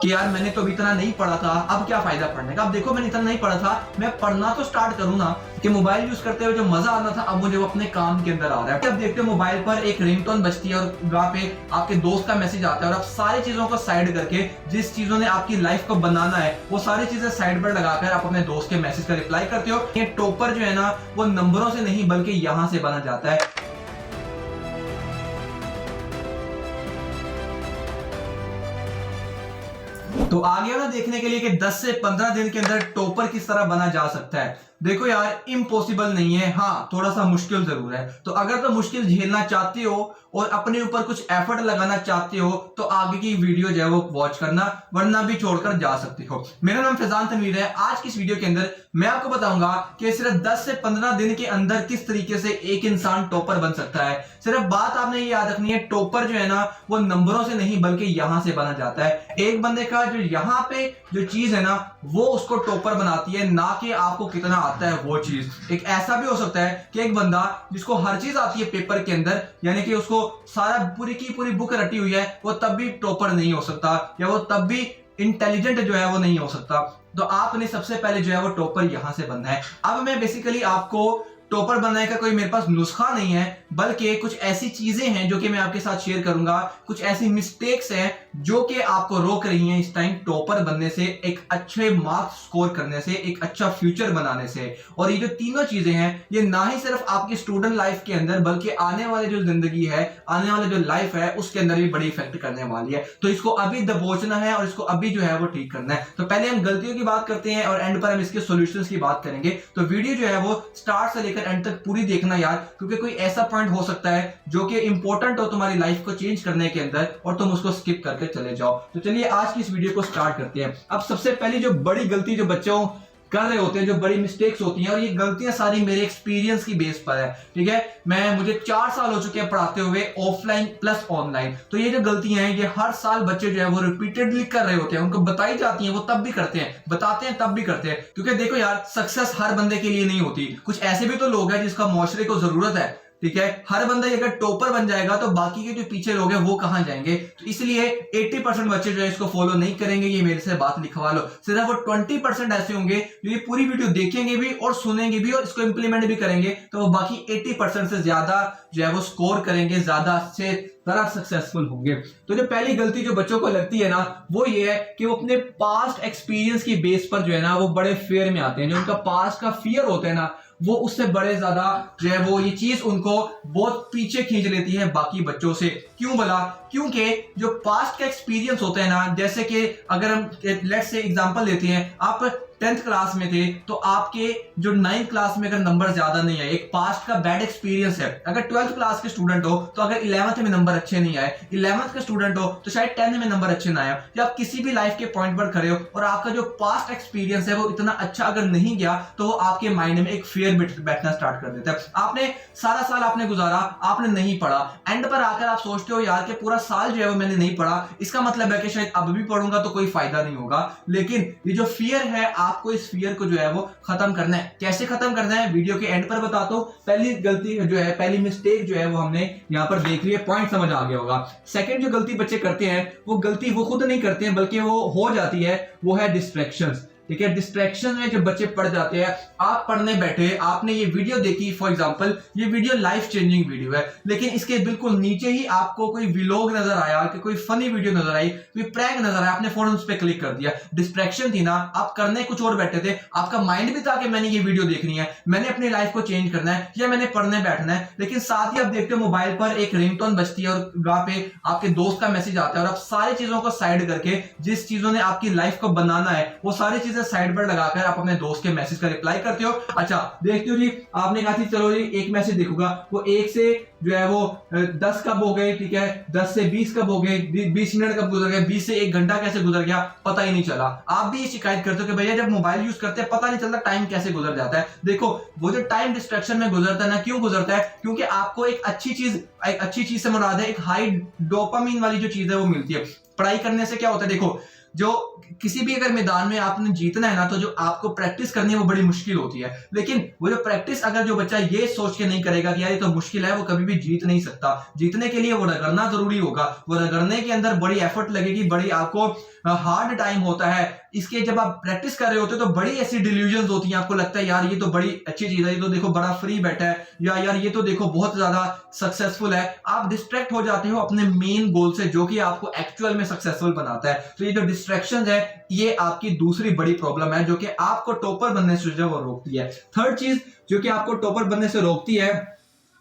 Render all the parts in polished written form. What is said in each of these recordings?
कि यार मैंने तो अभी इतना नहीं पढ़ा था, अब क्या फायदा पढ़ने का। अब देखो मैंने इतना नहीं पढ़ा था, मैं पढ़ना तो स्टार्ट करूँ ना, कि मोबाइल यूज करते हुए जो मजा आना था अब मुझे वो अपने काम के अंदर आ रहा है। अब देखते हो मोबाइल पर एक रिंगटोन बजती है और वहाँ पे आपके दोस्त का मैसेज आता है और आप सारी चीजों को साइड करके जिस चीजों ने आपकी लाइफ को बनाना है वो सारी चीजें साइड पर लगाकर आप अपने दोस्त के मैसेज का रिप्लाई करते हो। ये टॉपर जो है ना वो नंबरों से नहीं बल्कि यहाँ से बना जाता है। तो आगे ना देखने के लिए कि 10 से 15 दिन के अंदर टॉपर किस तरह बना जा सकता है। देखो यार इम्पॉसिबल नहीं है, हाँ थोड़ा सा मुश्किल जरूर है। तो अगर तो मुश्किल झेलना चाहते हो और अपने ऊपर कुछ एफर्ट लगाना चाहते हो तो आगे की वीडियो जो है वो वॉच करना, वरना भी छोड़कर जा सकते हो। मेरा नाम फैजान तनवीर है। आज की इस वीडियो के अंदर मैं आपको बताऊंगा कि सिर्फ 10 से 15 दिन के अंदर किस तरीके से एक इंसान टॉपर बन सकता है। सिर्फ बात आपने ये याद रखनी है, टॉपर जो है ना वो नंबरों से नहीं बल्कि यहां से बना जाता है। एक बंदे का जो यहाँ पे जो चीज है ना वो उसको टॉपर बनाती है, ना कि आपको कितना आता है वो चीज। एक ऐसा भी हो सकता है कि एक बंदा जिसको हर चीज आती है पेपर के अंदर, यानी कि उसको सारा पूरी की पूरी बुक रटी हुई है, वो तब भी टॉपर नहीं हो सकता या वो तब भी इंटेलिजेंट जो है वो नहीं हो सकता। तो आपने सबसे पहले जो है वो टॉपर यहां से बनना है। अब मैं बेसिकली आपको टॉपर बनने का कोई मेरे पास नुस्खा नहीं है, बल्कि कुछ ऐसी चीजें हैं जो कि मैं आपके साथ शेयर करूंगा, कुछ ऐसी मिस्टेक्स हैं जो कि आपको रोक रही हैं इस टाइम टॉपर बनने से, एक अच्छे मार्क्स स्कोर करने से, एक अच्छा फ्यूचर बनाने से। और ये जो तीनों चीजें हैं ये ना ही सिर्फ आपकी स्टूडेंट लाइफ के अंदर बल्कि आने वाले जो जिंदगी है, आने वाले जो लाइफ है उसके अंदर भी बड़ी इफेक्ट करने वाली है। तो इसको अभी दबोचना है और इसको अभी जो है वो ठीक करना है। तो पहले हम गलतियों की बात करते हैं और एंड पर हम इसके सॉल्यूशंस की बात करेंगे। तो वीडियो जो है वो स्टार्ट से लेकर एंड तक पूरी देखना यार, क्योंकि कोई ऐसा पॉइंट हो सकता है जो कि इंपॉर्टेंट हो तुम्हारी लाइफ को चेंज करने के अंदर और तुम उसको स्किप करके चले जाओ। तो चलिए आज की इस वीडियो को स्टार्ट करते हैं। अब सबसे पहली जो बड़ी गलती जो बच्चों कर रहे होते हैं, जो बड़ी मिस्टेक्स होती हैं, और ये गलतियां सारी मेरे एक्सपीरियंस की बेस पर है, ठीक है। मुझे 4 साल हो चुके हैं पढ़ाते हुए, ऑफलाइन प्लस ऑनलाइन। तो ये जो गलतियां हैं ये हर साल बच्चे जो है वो रिपीटेडली कर रहे होते हैं, उनको बताई जाती हैं, वो तब भी करते हैं, बताते हैं तब भी करते हैं। क्योंकि देखो यार सक्सेस हर बंदे के लिए नहीं होती। कुछ ऐसे भी तो लोग हैं जिसका मुआशरे को जरूरत है, ठीक है। हर बंदा अगर टॉपर बन जाएगा तो बाकी के जो पीछे लोग हैं वो कहां जाएंगे। तो इसलिए 80% बच्चे जो है इसको फॉलो नहीं करेंगे, ये मेरे से बात लिखवा लो। सिर्फ वो 20% ऐसे होंगे जो ये पूरी वीडियो देखेंगे भी और सुनेंगे भी और इसको इंप्लीमेंट भी करेंगे, तो वो बाकी 80% से ज्यादा जो है वो स्कोर करेंगे, ज्यादा अच्छे तरह सक्सेसफुल होंगे। तो जो पहली गलती जो बच्चों को लगती है ना वो ये है कि वो अपने पास्ट एक्सपीरियंस की बेस पर जो है ना वो बड़े फेयर में आते हैं। जो उनका पास्ट का फियर होता है ना वो उससे बड़े ज्यादा जो है वो ये चीज उनको बहुत पीछे खींच लेती है बाकी बच्चों से। क्यों बोला? क्योंकि जो पास्ट का एक्सपीरियंस होता है ना, जैसे कि अगर हम लेट्स से एग्जांपल लेते हैं, आप 10th क्लास में थे तो आपके जो 9th क्लास में अगर नंबर ज्यादा नहीं आए, एक पास्ट का बैड एक्सपीरियंस है। अगर 12th क्लास के स्टूडेंट हो तो अगर 11th में नंबर अच्छे नहीं आए, 11th के स्टूडेंट हो तो शायद 10th में नंबर अच्छे ना आए, या आप किसी भी लाइफ के पॉइंट पर खड़े हो और आपका जो पास्ट एक्सपीरियंस है वो इतना अच्छा अगर नहीं गया तो वो आपके माइंड में एक फियर बैठना स्टार्ट कर देता है। आपने सारा साल आपने गुजारा, आपने नहीं पढ़ा, एंड पर आकर आप सोचते हो यार कि पूरा साल जो है वो मैंने नहीं पढ़ा, इसका मतलब है कि शायद अब भी पढ़ूंगा तो कोई फायदा नहीं होगा। लेकिन ये जो फियर है आपको इस फियर को जो है वो खत्म करना है। कैसे खत्म करना है वीडियो के एंड पर बताता हूं। पहली गलती जो है, पहली मिस्टेक जो है वो हमने यहां पर देख ली है, पॉइंट समझ आ गया होगा। सेकंड जो गलती बच्चे करते हैं वो गलती वो खुद नहीं करते हैं बल्कि वो हो जाती है, वो है डिस्ट्रैक्शंस, ठीक है। डिस्ट्रैक्शन में जब बच्चे पढ़ जाते हैं, आप पढ़ने बैठे, आपने ये वीडियो देखी, फॉर एग्जांपल ये वीडियो लाइफ चेंजिंग वीडियो है, लेकिन इसके बिल्कुल नीचे ही आपको कोई व्लॉग नजर आया, कि कोई फनी वीडियो नजर आई, कोई प्रैंक नजर आया, आपने फौरन उस पर क्लिक कर दिया। डिस्ट्रैक्शन थी ना, आप करने कुछ और बैठे थे, आपका माइंड भी था कि मैंने ये वीडियो देखनी है, मैंने अपनी लाइफ को चेंज करना है या मैंने पढ़ने बैठना है, लेकिन साथ ही आप देखते हो मोबाइल पर एक रिंगटोन बजती है और वहां पे आपके दोस्त का मैसेज आता है और आप सारी चीजों को साइड करके जिस चीजों ने आपकी लाइफ को बनाना है वो सारी चीजें साइड पर लगाकर आप अपने दोस्त के मैसेज का रिप्लाई करते हो। अच्छा देखते हो जी, आपने कहा थी चलो जी एक मैसेज देखूंगा, वो 1 से जो है वो 10 कब हो गए, ठीक है, 10 से 20 कब हो गए, 20 मिनट कब गुजर गया, 20 से 1 घंटा कैसे गुजर गया पता ही नहीं चला। आप भी ये शिकायत करते हो कि भैया जब मोबाइल यूज करते हैं पता नहीं चलता टाइम कैसे गुजर जाता है। देखो वो जो टाइम डिस्ट्रैक्शन में गुजरता है ना, क्यों गुजरता है? क्योंकि आपको एक अच्छी चीज से मुराद है एक हाई डोपामिन वाली जो चीज है वो मिलती है। पढ़ाई करने से क्या होता है, देखो जो किसी भी अगर मैदान में आपने जीतना है ना तो जो आपको प्रैक्टिस करनी है वो बड़ी मुश्किल होती है, लेकिन वो जो प्रैक्टिस अगर जो बच्चा ये सोच के नहीं करेगा कि यार ये तो मुश्किल है, वो कभी भी जीत नहीं सकता। जीतने के लिए वो रगड़ना जरूरी होगा, वो रगड़ने के अंदर बड़ी एफर्ट लगेगी, बड़ी आपको हार्ड टाइम होता है, इसके जब आप प्रैक्टिस कर रहे होते हो तो बड़ी ऐसी डिल्यूजन्स होती हैं, आपको लगता है यार ये तो बड़ी अच्छी चीज है, ये तो देखो बड़ा फ्री बैठा है, या यार ये तो देखो बहुत ज्यादा सक्सेसफुल है। आप डिस्ट्रैक्ट हो जाते हो अपने मेन गोल से जो कि आपको एक्चुअल में सक्सेसफुल बनाता है। तो ये जो डिस्ट्रैक्शंस है ये आपकी दूसरी बड़ी प्रॉब्लम है जो कि आपको टॉपर बनने से जो वो रोकती है। थर्ड चीज जो कि आपको टॉपर बनने से रोकती है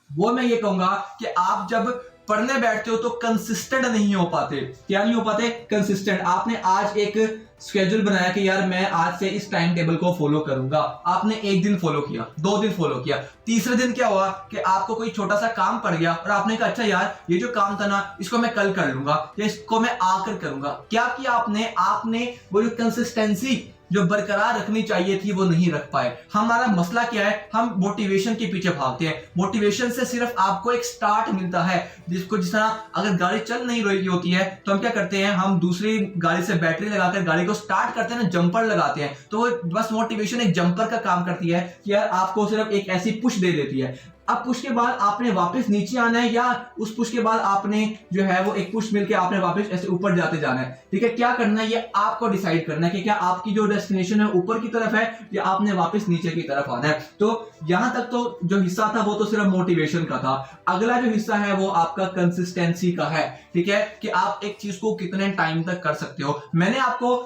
वो मैं ये कहूंगा कि आप जब पढ़ने बैठते हो तो कंसिस्टेंट नहीं हो पाते। क्या नहीं हो पाते? कंसिस्टेंट। आपने आज एक शेड्यूल बनाया कि यार मैं आज से इस टाइम टेबल को फॉलो करूंगा, आपने एक दिन फॉलो किया, 2 दिन फॉलो किया, तीसरे दिन क्या हुआ कि आपको कोई छोटा सा काम पड़ गया और आपने कहा अच्छा यार ये जो काम था ना इसको मैं कल कर लूंगा या इसको मैं आकर करूंगा। क्या किया आपने वो जो कंसिस्टेंसी जो बरकरार रखनी चाहिए थी वो नहीं रख पाए। हमारा मसला क्या है? हम मोटिवेशन के पीछे भागते हैं। मोटिवेशन से सिर्फ आपको एक स्टार्ट मिलता है, जिसको जिस तरह अगर गाड़ी चल नहीं रही होती है तो हम क्या करते हैं, हम दूसरी गाड़ी से बैटरी लगाकर गाड़ी को स्टार्ट करते हैं ना, जंपर लगाते हैं। तो बस मोटिवेशन एक जंपर का काम करती है कि यार आपको सिर्फ एक ऐसी पुश दे देती है। अब पुश के बाद आपने वापस नीचे आना है या उस पुश के बाद आपने जो है वो एक पुश मिलके आपने वापस ऐसे ऊपर जाते जाना है। ठीक है, क्या करना है ये आपको डिसाइड करना है कि क्या आपकी जो डेस्टिनेशन है ऊपर की तरफ है या आपने वापस नीचे की तरफ आना है। तो यहां तक तो जो हिस्सा था वो तो सिर्फ मोटिवेशन का था। अगला जो हिस्सा है वो आपका कंसिस्टेंसी का है। ठीक है, कि आप एक चीज को कितने टाइम तक कर सकते हो। मैंने आपको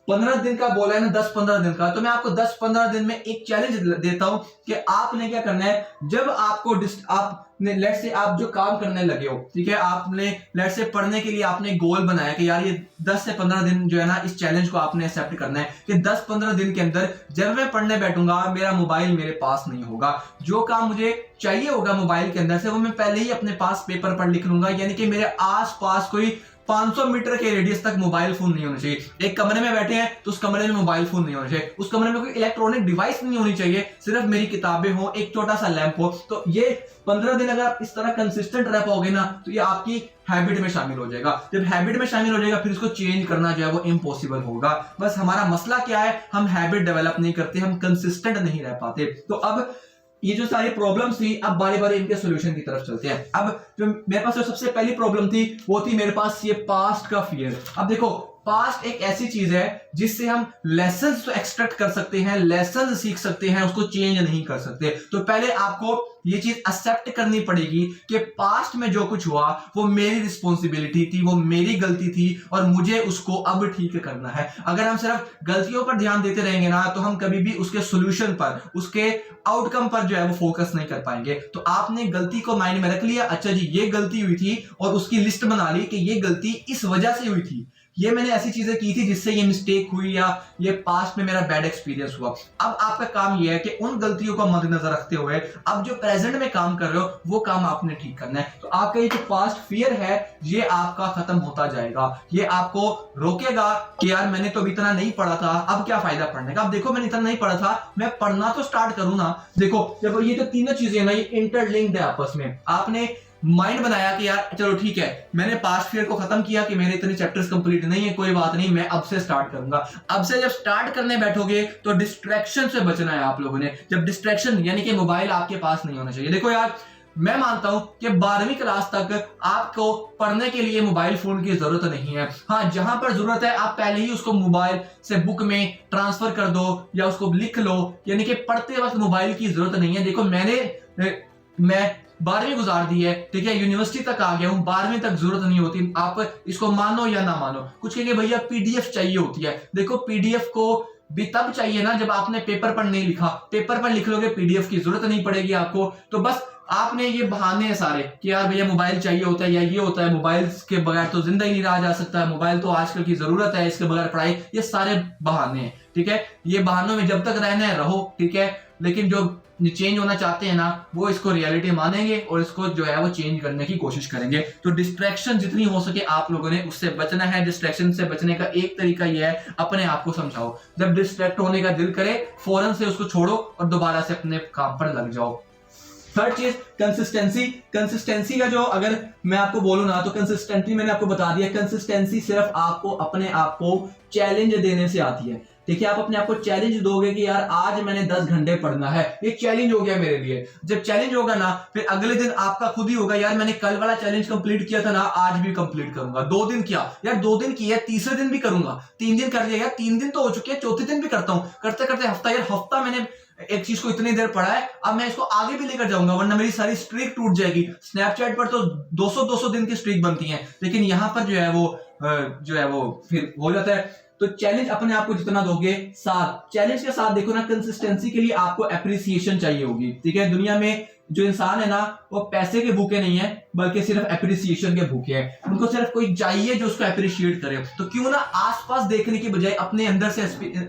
15 दिन का बोला है ना, 10-15 दिन का, तो मैं आपको 10-15 दिन में एक चैलेंज देता हूं कि आपने क्या करना है। जब आपको आपने लेट से आप जो काम करने लगे हो, ठीक है, आपने लेट से पढ़ने के लिए आपने गोल बनाया कि यार ये 10 से 15 दिन जो है ना इस चैलेंज को आपने एक्सेप्ट करना है कि 10-15 दिन के अंदर जब मैं पढ़ने बैठूंगा मेरा मोबाइल मेरे पास नहीं होगा। जो काम मुझे चाहिए होगा मोबाइल के अंदर से वो मैं पहले ही अपने पास पेपर पर लिख लूंगा, यानी कि मेरे आस पास कोई 500 मीटर के रेडियस तक मोबाइल फोन नहीं होना चाहिए। एक कमरे में बैठे हैं तो उस कमरे में मोबाइल फोन नहीं होना चाहिए, उस कमरे में कोई इलेक्ट्रॉनिक डिवाइस नहीं होनी चाहिए, सिर्फ मेरी किताबें हो, एक छोटा सा लैंप हो। तो ये 15 दिन अगर आप इस तरह कंसिस्टेंट रह पाओगे ना तो ये आपकी हैबिट में शामिल हो जाएगा। जब हैबिट में शामिल हो जाएगा फिर इसको चेंज करना जो है वो इम्पॉसिबल होगा। बस हमारा मसला क्या है, हम हैबिट डेवलप नहीं करते, हम कंसिस्टेंट नहीं रह पाते। तो अब ये जो सारी प्रॉब्लम्स थी अब बारी बारी इनके सॉल्यूशन की तरफ चलते हैं। अब जो मेरे पास जो सबसे पहली प्रॉब्लम थी वो थी मेरे पास ये पास्ट का फियर। अब देखो पास्ट एक ऐसी चीज है जिससे हम लेसन्स तो एक्सट्रैक्ट कर सकते हैं, लेसन्स सीख सकते हैं, उसको चेंज नहीं कर सकते। तो पहले आपको ये चीज एक्सेप्ट करनी पड़ेगी कि पास्ट में जो कुछ हुआ वो मेरी रिस्पॉन्सिबिलिटी थी, वो मेरी गलती थी और मुझे उसको अब ठीक करना है। अगर हम सिर्फ गलतियों पर ध्यान देते रहेंगे ना तो हम कभी भी उसके सोल्यूशन पर, उसके आउटकम पर जो है वो फोकस नहीं कर पाएंगे। तो आपने गलती को माइंड में रख लिया, अच्छा जी ये गलती हुई थी और उसकी लिस्ट बना ली कि ये गलती इस वजह से हुई थी, ये मैंने ऐसी चीजें की थी जिससे ये मिस्टेक हुई या ये पास्ट में मेरा बैड एक्सपीरियंस हुआ। अब आपका काम ये है कि उन गलतियों को मद्देनजर रखते हुए अब जो प्रेजेंट में काम कर रहे हो वो काम आपने ठीक करना है। तो आपका ये जो पास्ट फियर है ये आपका खत्म होता जाएगा। ये आपको रोकेगा कि यार मैंने तो इतना नहीं पढ़ा था, अब क्या फायदा पढ़ने का। अब देखो मैंने इतना नहीं पढ़ा था, मैं पढ़ना तो स्टार्ट करूं ना। देखो जब ये जो तीनों चीजें ना ये इंटरलिंक्ड है आपस में। आपने माइंड बनाया कि यार चलो ठीक है मैंने पास्ट फियर को खत्म किया कि मेरे इतने चैप्टर्स कंप्लीट नहीं है, कोई बात नहीं, मैं अब से स्टार्ट करूंगा। अब से जब स्टार्ट करने बैठोगे तो डिस्ट्रैक्शन से बचना है आप लोगों ने। जब डिस्ट्रैक्शन यानी कि मोबाइल आपके पास नहीं होना चाहिए। देखो यार मैं मानता हूं कि 12वीं क्लास तक आपको पढ़ने के लिए मोबाइल फोन की जरूरत नहीं है। हाँ, जहां पर जरूरत है आप पहले ही उसको मोबाइल से बुक में ट्रांसफर कर दो या उसको लिख लो, यानी कि पढ़ते वक्त मोबाइल की जरूरत नहीं है। देखो मैं 12वीं गुजार दी है, ठीक है, यूनिवर्सिटी तक आ गया हूं, 12वीं तक जरूरत नहीं होती। आप इसको मानो या ना मानो, कुछ कहेंगे भैया पीडीएफ चाहिए होती है। देखो पीडीएफ को भी तब चाहिए ना जब आपने पेपर पर नहीं लिखा। पेपर पर लिख लोगे पीडीएफ की जरूरत नहीं पड़ेगी आपको। तो बस आपने ये बहाने हैं सारे कि यार भैया मोबाइल चाहिए होता है या ये होता है, मोबाइल के बगैर तो जिंदा ही नहीं रहा जा सकता है, मोबाइल तो आजकल की जरूरत है, इसके बगैर पढ़ाई, ये सारे बहाने हैं। ठीक है, ये बहानों में जब तक रहना है रहो, ठीक है, लेकिन जो चेंज होना चाहते हैं ना वो इसको रियलिटी मानेंगे और इसको जो है वो चेंज करने की कोशिश करेंगे। तो डिस्ट्रैक्शन जितनी हो सके आप लोगों ने उससे बचना है। डिस्ट्रैक्शन से बचने का एक तरीका यह है अपने आप को समझाओ। जब डिस्ट्रैक्ट होने का दिल करे फौरन से उसको छोड़ो और दोबारा से अपने काम पर लग जाओ। थर्ड चीज कंसिस्टेंसी का जो अगर मैं आपको बोलूं ना तो कंसिस्टेंसी मैंने आपको बता दिया, कंसिस्टेंसी सिर्फ आपको अपने आप को चैलेंज देने से आती है। देखिए आप अपने आप को चैलेंज दोगे कि यार आज मैंने 10 घंटे पढ़ना है, ये चैलेंज हो गया मेरे लिए। जब चैलेंज होगा ना फिर अगले दिन आपका खुद ही होगा यार मैंने कल वाला चैलेंज कंप्लीट किया था ना, आज भी कंप्लीट करूंगा। 2 दिन किया यार, 2 दिन किया, तीसरे दिन भी करूंगा। 3 दिन कर लिया यार, 3 दिन तो हो चुके हैं, चौथे दिन भी करता हूं। करते करते हफ्ता, यार हफ्ता मैंने एक चीज को इतनी देर पढ़ा है, अब मैं इसको आगे भी लेकर जाऊंगा वरना मेरी सारी स्ट्रीक टूट जाएगी। स्नैपचैट पर तो 200 दिन की स्ट्रीक बनती है, लेकिन यहां पर जो है वो फिर हो जाता है। तो चैलेंज अपने आप को जितना दोगे, साथ चैलेंज के साथ देखो ना, कंसिस्टेंसी के लिए आपको एप्रिसिएशन चाहिए होगी। ठीक है, दुनिया में जो इंसान है ना वो पैसे के भूखे नहीं है बल्कि सिर्फ एप्रिसिएशन के भूखे हैं। उनको सिर्फ कोई चाहिए जो उसको एप्रिशिएट करे। तो क्यों ना आसपास देखने की बजाय अपने अंदर से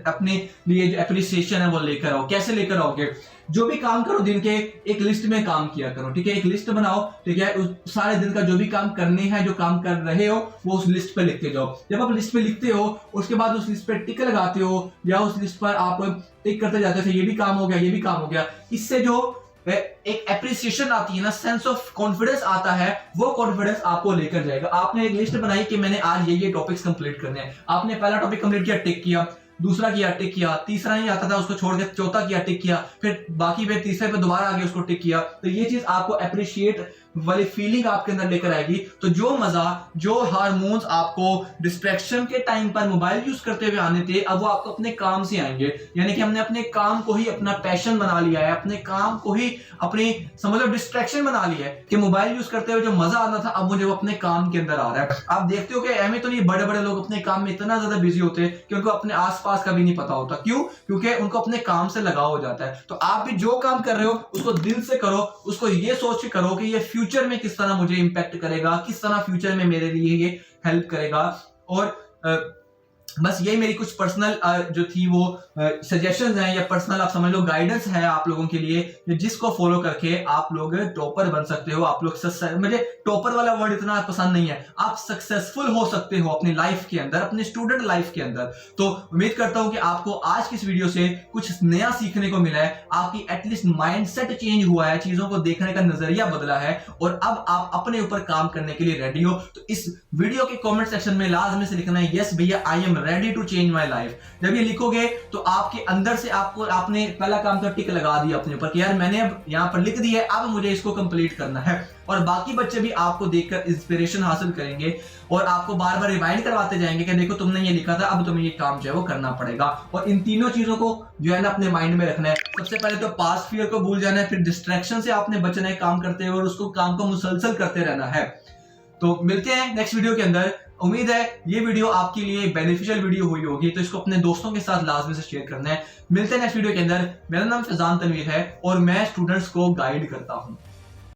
अपने लिए जो एप्रिसिएशन है वो लेकर आओ। कैसे लेकर आओगे? जो भी काम करो दिन के एक लिस्ट में काम किया करो। ठीक है, एक लिस्ट बनाओ। ठीक है, उस सारे दिन का जो भी काम करने हैं, जो काम कर रहे हो वो उस लिस्ट पे लिखते जाओ। जब आप लिस्ट पे लिखते हो उसके बाद उस लिस्ट पे टिक लगाते हो या उस लिस्ट पर आप टिक करते जाते हो, ये भी काम हो गया, ये भी काम हो गया। इससे जो एक एप्रिसिएशन आती है ना, सेंस ऑफ कॉन्फिडेंस आता है, वो कॉन्फिडेंस आपको लेकर जाएगा। आपने एक लिस्ट बनाई कि मैंने आज ये टॉपिक्स कंप्लीट करने हैं। आपने पहला टॉपिक कंप्लीट किया, टिक किया। दूसरा किया, टिक किया। तीसरा नहीं आता था, उसको छोड़ के चौथा किया, टिक किया। फिर बाकी पे तीसरे पे दोबारा आ गया, उसको टिक किया। तो ये चीज आपको अप्रिशिएट वाली फीलिंग आपके अंदर लेकर आएगी। तो जो मजा, जो हार्मोन्स आपको डिस्ट्रैक्शन के टाइम पर मोबाइल यूज करते हुए आने थे, अब वो आपको अपने काम से आएंगे। यानी कि हमने अपने काम को ही अपना पैशन बना लिया है, अपने काम को ही अपनी समझ लो डिस्ट्रैक्शन बना लिया है कि मोबाइल यूज करते हुए जो मजा आता था अब मुझे वो अपने काम के अंदर आ रहा है। आप देखते हो कि एम तो नहीं, बड़े बड़े लोग अपने काम में इतना ज्यादा बिजी होते हैं कि उनको अपने आसपास का भी नहीं पता होता। क्यों? क्योंकि उनको अपने काम से लगाव हो जाता है। तो आप भी जो काम कर रहे हो उसको दिल से करो, उसको ये सोच के करो कि ये फ्यूचर में किस तरह मुझे इंपैक्ट करेगा, किस तरह फ्यूचर में मेरे लिए ये हेल्प करेगा। और बस यही मेरी कुछ पर्सनल जो थी वो सजेशंस हैं या पर्सनल आप समझ लो गाइडेंस है आप लोगों के लिए, जिसको फॉलो करके आप लोग टॉपर बन सकते हो। आप लोग मुझे टॉपर वाला वर्ड इतना पसंद नहीं है, आप सक्सेसफुल हो सकते हो अपनी लाइफ के अंदर, अपने स्टूडेंट लाइफ के अंदर। तो उम्मीद करता हूं कि आपको आज की इस वीडियो से कुछ नया सीखने को मिला है, आपकी एटलीस्ट माइंडसेट चेंज हुआ है, चीजों को देखने का नजरिया बदला है और अब आप अपने ऊपर काम करने के लिए रेडी हो। तो इस वीडियो के कमेंट सेक्शन में लाजमी से लिखना है, यस भैया I am ready to change my life. जब ये लिखोगे तो आपके अंदर से आपने पहला काम तो टिक लगा दिया अपने ऊपर कि यार मैंने अब यहां पर लिख दिया है, अब मुझे इसको कंप्लीट करना है। और बाकी बच्चे भी आपको देखकर इंस्पिरेशन हासिल करेंगे और आपको बार बार रिमाइंड करवाते जाएंगे कि देखो तुमने ये लिखा था, अब तुम्हें ये काम जो है वो करना पड़ेगा। और इन तीनों चीजों को जो है ना अपने माइंड में रखना है। सबसे पहले तो पास्ट फियर को भूल जाना है, फिर डिस्ट्रैक्शन से आपने बचना है काम करते हुए और उसको काम को मुसलसल करते रहना है। तो मिलते हैं नेक्स्ट वीडियो के अंदर। उम्मीद है ये वीडियो आपके लिए बेनिफिशियल वीडियो हुई होगी, तो इसको अपने दोस्तों के साथ लाजमी से शेयर करना है। मिलते हैं नेक्स्ट वीडियो के अंदर। मेरा नाम फैजान तनवीर है और मैं स्टूडेंट्स को गाइड करता हूं।